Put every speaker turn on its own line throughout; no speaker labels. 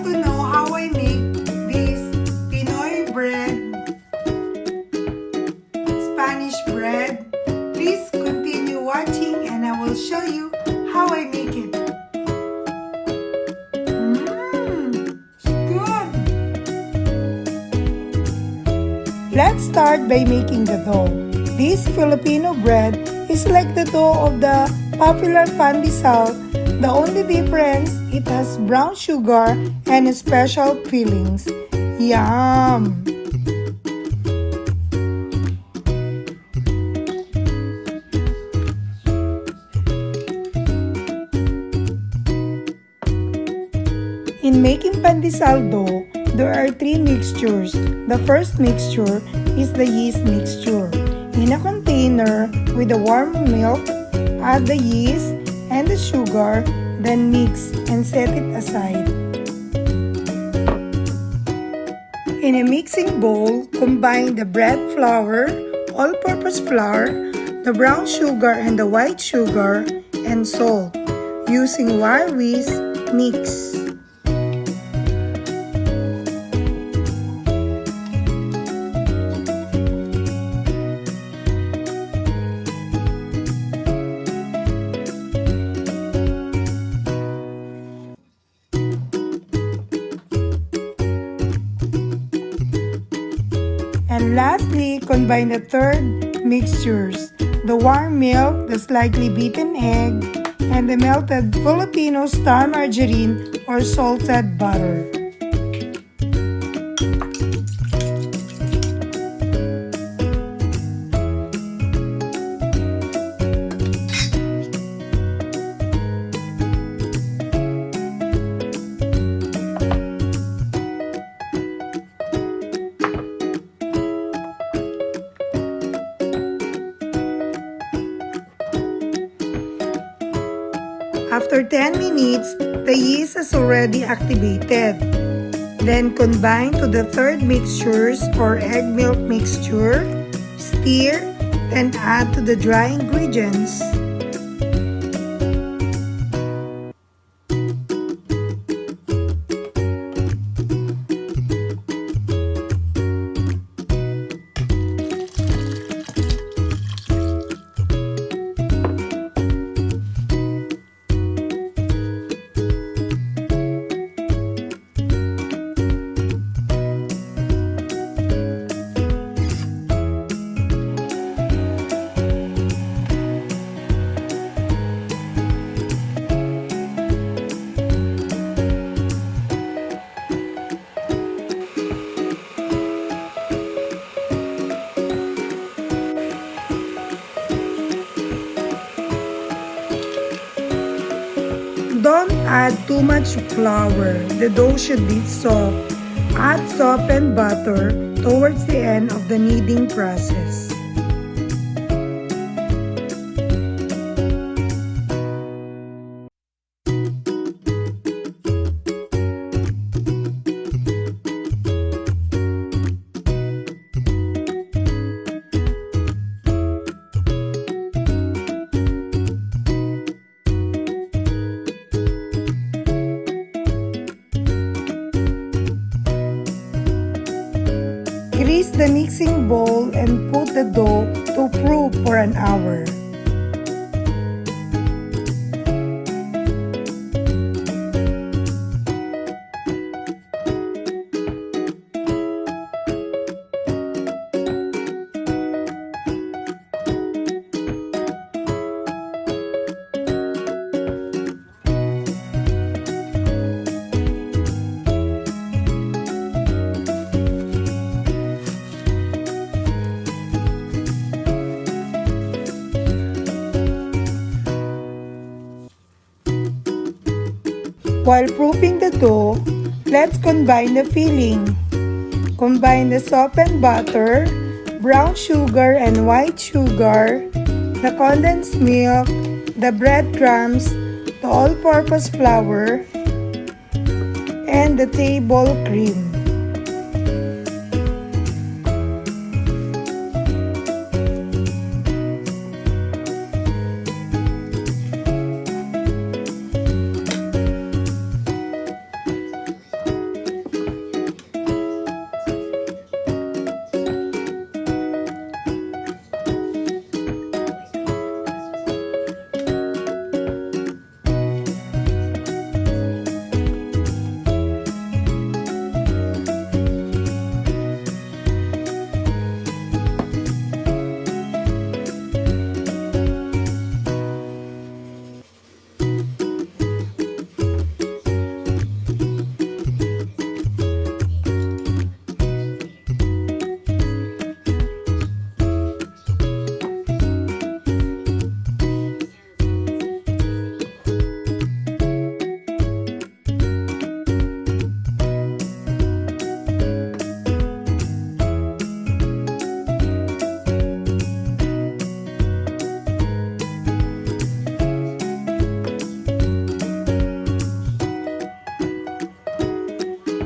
to know how I make this Pinoy bread, Spanish bread, please continue watching and I will show you how I make it. It's good! Let's start by making the dough. This Filipino bread is like the dough of the popular Pandesal. The only difference, it has brown sugar and special fillings. Yum! In making Pandesal dough, there are three mixtures. The first mixture is the yeast mixture. In a container with the warm milk, add the yeast and the sugar, then mix and set it aside. In a mixing bowl, combine the bread flour, all-purpose flour, the brown sugar and the white sugar, and salt. Using wire whisk, mix. And lastly, combine the third mixtures, the warm milk, the slightly beaten egg, and the melted Filipino star margarine or salted butter. After 10 minutes, the yeast is already activated. Then combine to the third mixtures or egg milk mixture, stir, then add to the dry ingredients. Don't add too much flour. The dough should be soft. Add softened butter towards the end of the kneading process. Grease the mixing bowl and put the dough to proof for an hour. While proofing the dough, let's combine the filling. Combine the softened butter, brown sugar and white sugar, the condensed milk, the breadcrumbs, the all-purpose flour, and the table cream.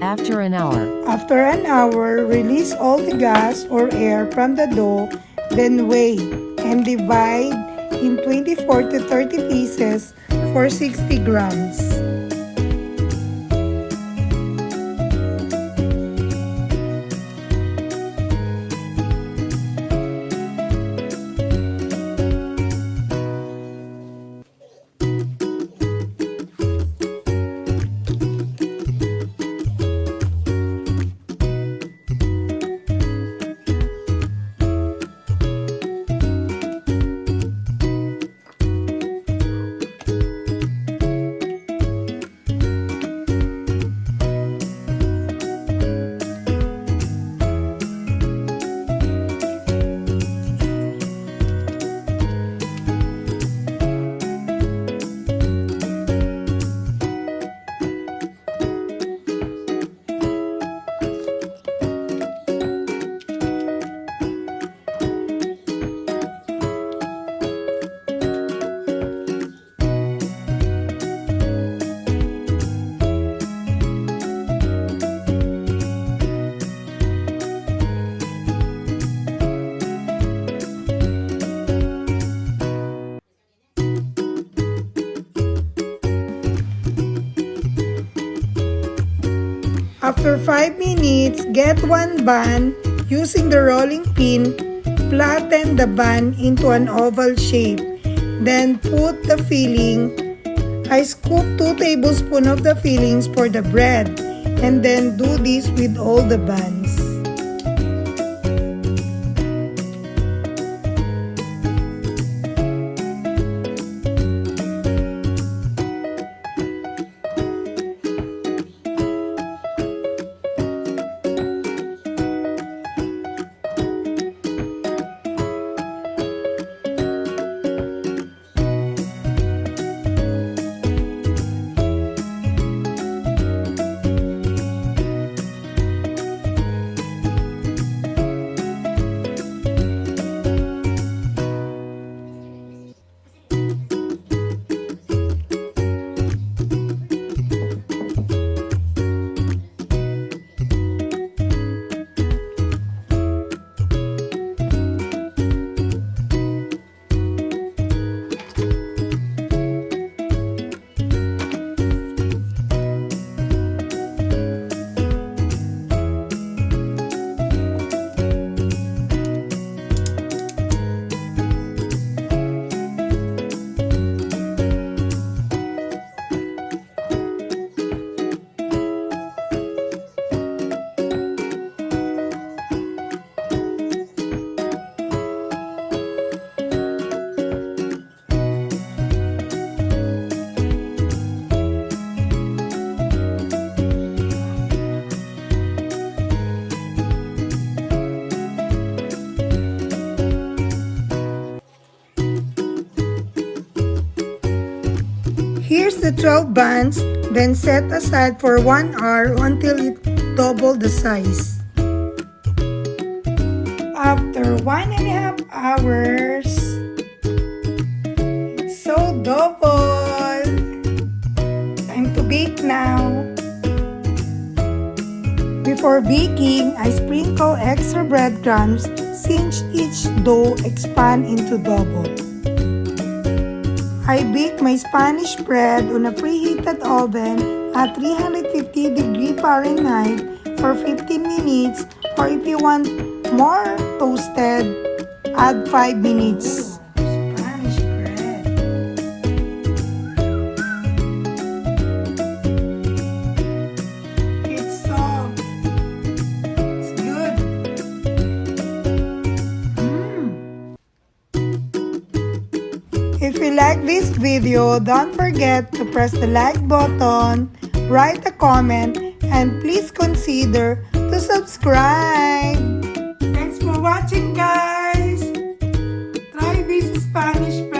After an hour.
After an hour, release all the gas or air from the dough, then weigh and divide in 24 to 30 pieces for 60 grams. After 5 minutes, get one bun. Using the rolling pin, flatten the bun into an oval shape. Then put the filling. I scoop 2 tablespoons of the fillings for the bread. And then do this with all the buns. Here's the 12 buns, then set aside for 1 hour until it double the size. After 1.5 hours, it's so double. Time to bake now. Before baking, I sprinkle extra breadcrumbs since each dough expands into double. I bake my Spanish bread on a preheated oven at 350 degrees Fahrenheit for 15 minutes, or if you want more toasted, add 5 minutes. Spanish bread. It's soft. It's good. If you like this video, don't forget to press the like button, write a comment, and please consider to subscribe. Thanks for watching, guys. Try this Spanish bread.